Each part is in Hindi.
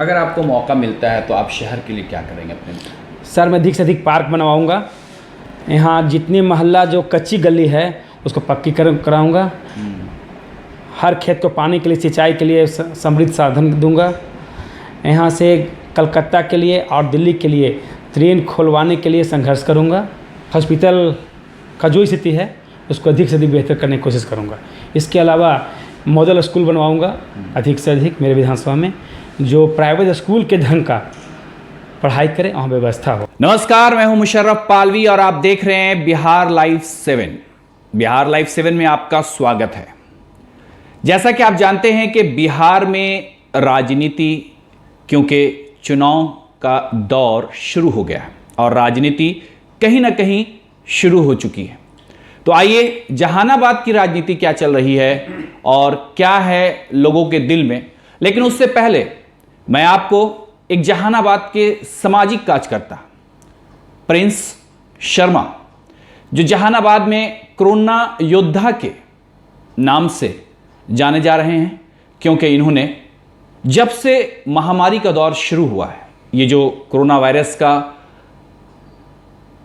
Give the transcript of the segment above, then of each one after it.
अगर आपको मौका मिलता है तो आप शहर के लिए क्या करेंगे अपने? सर मैं अधिक से अधिक पार्क बनवाऊँगा। यहाँ जितनी मोहल्ला जो कच्ची गली है उसको पक्की कराऊँगा। हर खेत को पानी के लिए, सिंचाई के लिए समृद्ध साधन दूंगा। यहाँ से कलकत्ता के लिए और दिल्ली के लिए ट्रेन खुलवाने के लिए संघर्ष करूँगा। हॉस्पिटल का जो स्थिति है उसको अधिक से अधिक बेहतर करने की कोशिश करूँगा। इसके अलावा मॉडल स्कूल बनवाऊँगा अधिक से अधिक मेरे विधानसभा में, जो प्राइवेट स्कूल के ढंग का पढ़ाई करें, वहाँ व्यवस्था हो। नमस्कार, मैं हूं मुशर्रफ पालवी और आप देख रहे हैं बिहार लाइव 7। बिहार लाइव 7 में आपका स्वागत है। जैसा कि आप जानते हैं कि बिहार में राजनीति, क्योंकि चुनाव का दौर शुरू हो गया है और राजनीति कहीं ना कहीं शुरू हो चुकी है। तो आइए जहानाबाद की राजनीति क्या चल रही है और क्या है लोगों के दिल में। लेकिन उससे पहले मैं आपको एक जहानाबाद के सामाजिक कार्यकर्ता प्रिंस शर्मा, जो जहानाबाद में कोरोना योद्धा के नाम से जाने जा रहे हैं, क्योंकि इन्होंने जब से महामारी का दौर शुरू हुआ है, ये जो कोरोना वायरस का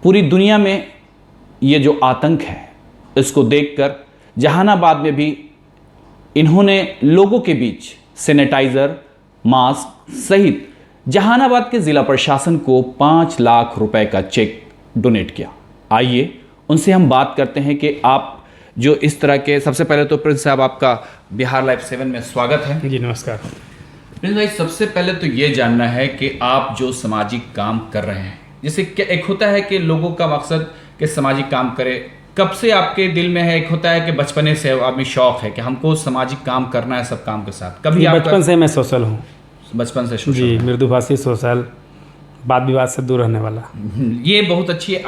पूरी दुनिया में ये जो आतंक है, इसको देखकर जहानाबाद में भी इन्होंने लोगों के बीच सैनिटाइजर, मास्क सहित जहानाबाद के जिला प्रशासन को 5 लाख रुपए का चेक डोनेट किया। आइए उनसे हम बात करते हैं कि आप जो इस तरह के, सबसे पहले तो प्रिंस साहब आपका बिहार लाइव 7 में स्वागत है। जी नमस्कार। प्रिंस भाई, सबसे पहले तो ये जानना है कि आप जो सामाजिक काम कर रहे हैं, जैसे एक होता है कि लोगों का मकसद कि सामाजिक काम करे, कब से आपके दिल में है? एक होता है कि बचपने से आदमी शौक है कि हमको सामाजिक काम करना है सब काम के साथ। कभी बचपन से मैं सोशल हूँ। बचपन से सोशल? जी, मृदुभाषी, सोशल, वाद विवाद से दूर रहने वाला। ये बहुत अच्छी है।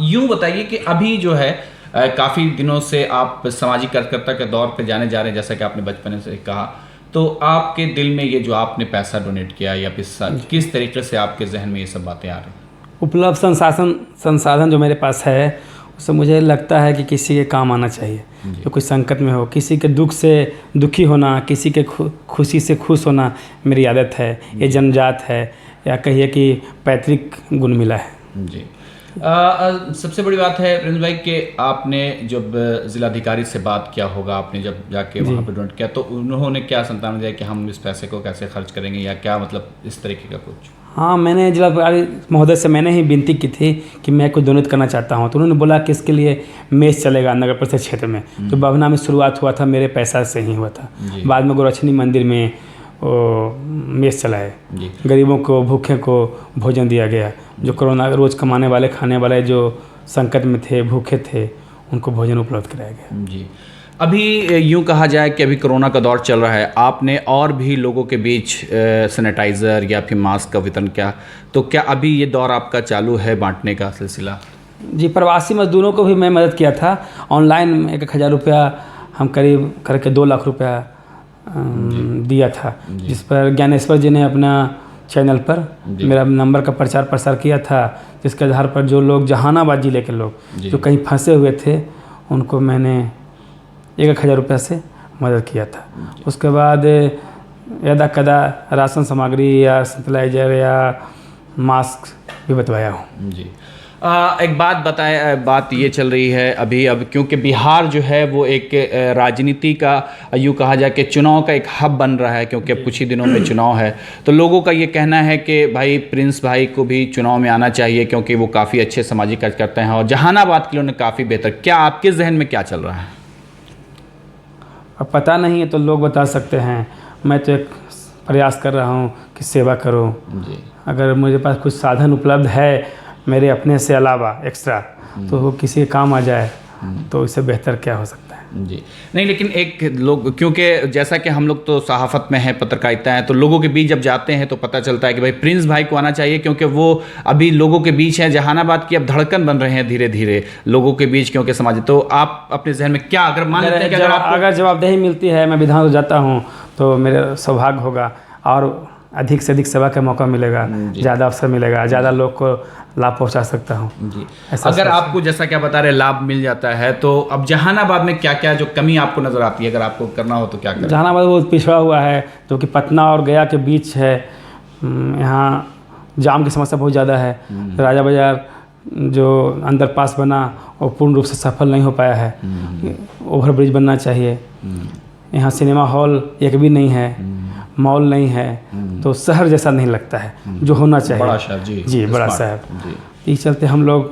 यूँ बताइए कि अभी जो है काफ़ी दिनों से आप सामाजिक कार्यकर्ता के दौर पे जाने जा रहे हैं, जैसा कि आपने बचपन से कहा, तो आपके दिल में ये जो आपने पैसा डोनेट किया या किस तरीके से आपके जहन में ये सब बातें आ रही हैं? उपलब्ध संसाधन जो मेरे पास है उससे मुझे लगता है कि किसी के काम आना चाहिए, जो कोई संकट में हो। किसी के दुख से दुखी होना, किसी के खुशी से खुश होना मेरी आदत है। ये जन्मजात है या कहिए कि पैतृक गुण मिला है। जी। सबसे बड़ी बात है प्रिंस भाई कि आपने जब जिलाधिकारी से बात किया होगा, आपने जब जाके वहाँ पर डोनेट किया, तो उन्होंने क्या संतान दिया कि हम इस पैसे को कैसे खर्च करेंगे या क्या, मतलब इस तरीके का कुछ? हाँ, मैंने जिलाधिकारी महोदय से मैंने ही विनती की थी कि मैं कुछ डोनेट करना चाहता हूँ। तो उन्होंने बोला कि इसके लिए मेस चलेगा नगर परिषद क्षेत्र में। तो बभना में शुरुआत हुआ था, मेरे पैसा से ही हुआ था। बाद में गोरक्षणी मंदिर में मेस चलाए, गरीबों को, भूखे को भोजन दिया गया। जो कोरोना रोज़ कमाने वाले, खाने वाले, जो संकट में थे, भूखे थे, उनको भोजन उपलब्ध कराया गया। जी। अभी यूँ कहा जाए कि अभी कोरोना का दौर चल रहा है, आपने और भी लोगों के बीच सैनिटाइज़र या फिर मास्क का वितरण किया, तो क्या अभी ये दौर आपका चालू है बांटने का सिलसिला? जी, प्रवासी मजदूरों को भी मैं मदद किया था। ऑनलाइन 1,000 रुपया हम करीब करके 2 लाख रुपया दिया था, जिस पर ज्ञानेश्वर जी ने अपना चैनल पर मेरा नंबर का प्रचार प्रसार किया था, जिसके आधार पर जो लोग जहानाबाद जिले के लोग जो कहीं फंसे हुए थे, उनको मैंने 1,000 रुपये से मदद किया था। उसके बाद यदा कदा राशन सामग्री या सैनिटाइजर या मास्क भी बतवाया हूँ। जी। एक बात बताए, बात ये चल रही है अभी, अब क्योंकि बिहार जो है वो एक राजनीति का, यूँ कहा जाए कि चुनाव का एक हब बन रहा है, क्योंकि अब कुछ ही दिनों में चुनाव है। तो लोगों का ये कहना है कि भाई प्रिंस भाई को भी चुनाव में आना चाहिए, क्योंकि वो काफ़ी अच्छे सामाजिक कार्य करते हैं और जहानाबाद के लिए उन्हें काफ़ी बेहतर। क्या आपके जहन में क्या चल रहा है? अब पता नहीं है तो लोग बता सकते हैं। मैं तो एक प्रयास कर रहा हूँ कि सेवा करो। अगर मुझे पास कुछ साधन उपलब्ध है मेरे अपने से अलावा एक्स्ट्रा, तो वो किसी के काम आ जाए तो इससे बेहतर क्या हो सकता है। जी नहीं, लेकिन एक लोग, क्योंकि जैसा कि हम लोग तो सहाफ़त में हैं, पत्रकारिता है, तो लोगों के बीच जब जाते हैं तो पता चलता है कि भाई प्रिंस भाई को आना चाहिए, क्योंकि वो अभी लोगों के बीच हैं। जहानाबाद की अब धड़कन बन रहे हैं धीरे धीरे लोगों के बीच, क्योंकि समाज। तो आप अपने जहन में क्या, अगर मान लेते हैं कि अगर जवाबदेही मिलती है, मैं विधान जाता हूँ, तो मेरा सौभाग्य होगा और अधिक से अधिक सेवा का मौका मिलेगा, ज़्यादा अवसर मिलेगा, ज़्यादा लोग को लाभ पहुंचा सकता हूं जी। अगर आपको, जैसा क्या बता रहे, लाभ मिल जाता है, तो अब जहानाबाद में क्या क्या जो कमी आपको नज़र आती है, अगर आपको करना हो तो क्या करें? जहानाबाद बहुत पिछड़ा हुआ है, जो कि पटना और गया के बीच है। यहाँ जाम की समस्या बहुत ज़्यादा है। राजा बाज़ार जो अंडर पास बना वो पूर्ण रूप से सफल नहीं हो पाया है। ओवर ब्रिज बनना चाहिए। यहाँ सिनेमा हॉल एक भी नहीं है, मॉल नहीं है, तो शहर जैसा नहीं लगता है जो होना चाहिए। बड़ा शहर जी बड़ा शहर। इस चलते हम लोग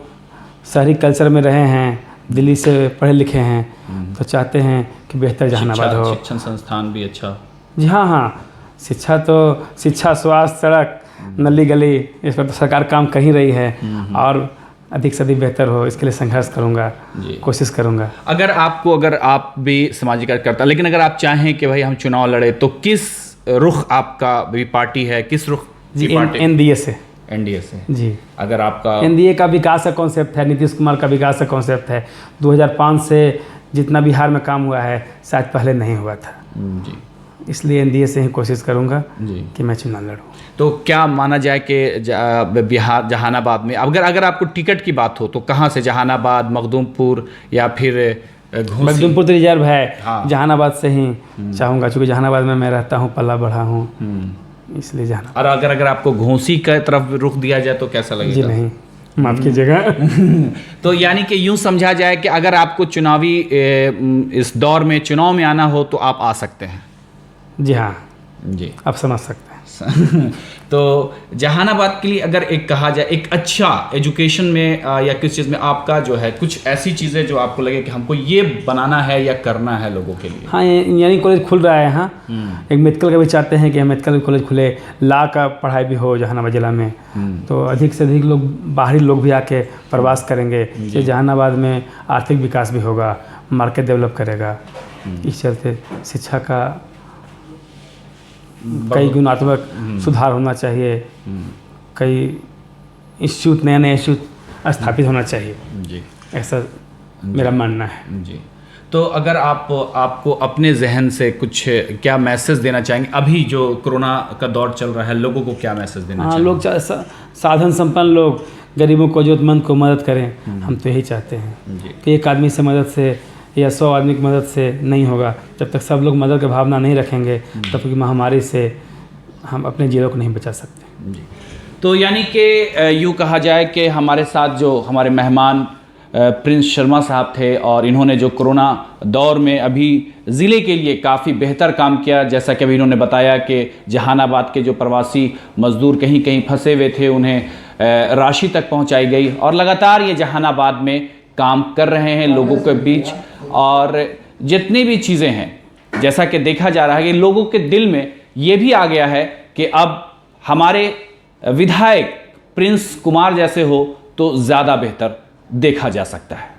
शहरी कल्चर में रहे हैं, दिल्ली से पढ़े लिखे हैं, तो चाहते हैं कि बेहतर जहानाबाद हो। शिक्षण संस्थान भी अच्छा। जी हाँ, शिक्षा, स्वास्थ्य, सड़क, नली गली, इस पर तो सरकार काम कर ही रही है और अधिक से अधिक बेहतर हो इसके लिए संघर्ष करूँगा, कोशिश करूँगा। अगर आप भी सामाजिक कार्यकर्ता, लेकिन अगर आप चाहें कि भाई हम चुनाव लड़े तो किस रुख आपका भी पार्टी है, किस रुख जी की पार्टी? एनडीए से। एनडीए से जी। अगर आपका एनडीए का विकास का कॉन्सेप्ट है, नीतीश कुमार का विकास का कॉन्सेप्ट है। 2005 से जितना बिहार में काम हुआ है शायद पहले नहीं हुआ था। जी, इसलिए एनडीए से ही कोशिश करूँगा जी कि मैं चुनाव लड़ूँ। तो क्या माना जाए कि बिहार जहानाबाद में अगर आपको टिकट की बात हो तो कहाँ से? जहानाबाद, मखदूमपुर या फिर घोसी? मखदूमपुर तो रिजर्व है। हाँ। जहानाबाद से ही चाहूँगा, क्योंकि जहानाबाद में मैं रहता हूँ, पला बढ़ा हूँ, इसलिए जहानाबाद। और अगर आपको घोसी की तरफ रुख दिया जाए तो कैसा लगेगा? जी नहीं, माफ़ कीजिएगा। तो यानी कि यूं समझा जाए कि अगर आपको चुनावी इस दौर में चुनाव में आना हो तो आप आ सकते हैं। जी हाँ, जी, आप समझ सकते हैं। तो जहानाबाद के लिए अगर एक कहा जाए, एक अच्छा एजुकेशन में या किस चीज़ में आपका जो है कुछ ऐसी चीज़ें जो आपको लगे कि हमको ये बनाना है या करना है लोगों के लिए? हाँ, इंजीनियरिंग कॉलेज खुल रहा है यहाँ। एक मेडिकल का भी चाहते हैं कि मेडिकल कॉलेज खुले, लॉ का पढ़ाई भी हो जहानाबाद जिला में, तो अधिक से अधिक लोग, बाहरी लोग भी आके प्रवास करेंगे। तो जहानाबाद में आर्थिक विकास भी होगा, मार्केट डेवलप करेगा। इस चलते शिक्षा का कई गुणात्मक सुधार होना चाहिए, कई इंस्टीट्यूट, नए इंस्टीट्यूट स्थापित होना चाहिए। जी, ऐसा मेरा मानना है। जी। तो अगर आपको अपने जहन से कुछ क्या मैसेज देना चाहेंगे? अभी जो कोरोना का दौर चल रहा है, लोगों को क्या मैसेज देना चाहेंगे? लोग साधन संपन्न लोग गरीबों को, जरूरतमंद को मदद करें। हम तो यही चाहते हैं कि एक आदमी से मदद से या 100 आदमी की मदद से नहीं होगा। जब तक सब लोग मदद की भावना नहीं रखेंगे तब तक महामारी से हम अपने जीवन को नहीं बचा सकते। जी। तो यानी कि यूँ कहा जाए कि हमारे साथ जो हमारे मेहमान प्रिंस शर्मा साहब थे और इन्होंने जो कोरोना दौर में अभी ज़िले के लिए काफ़ी बेहतर काम किया। जैसा कि अभी इन्होंने बताया कि जहानाबाद के जो प्रवासी मज़दूर कहीं कहीं फंसे हुए थे उन्हें राशि तक पहुंचाई गई और लगातार ये जहानाबाद में काम कर रहे हैं लोगों के बीच। और जितनी भी चीज़ें हैं, जैसा कि देखा जा रहा है कि लोगों के दिल में ये भी आ गया है कि अब हमारे विधायक प्रिंस कुमार जैसे हो तो ज़्यादा बेहतर देखा जा सकता है।